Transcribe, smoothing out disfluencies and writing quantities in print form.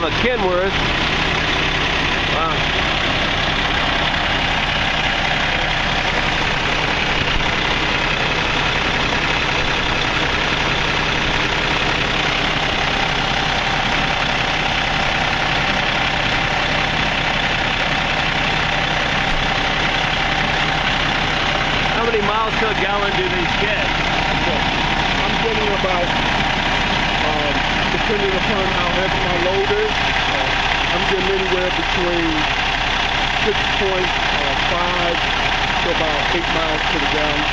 of Kenworth. Wow. How many miles to a gallon do these get? I'm getting about, depending upon how heavy my load is, I'm getting anywhere between 6.5 to about 8 miles to the gallon.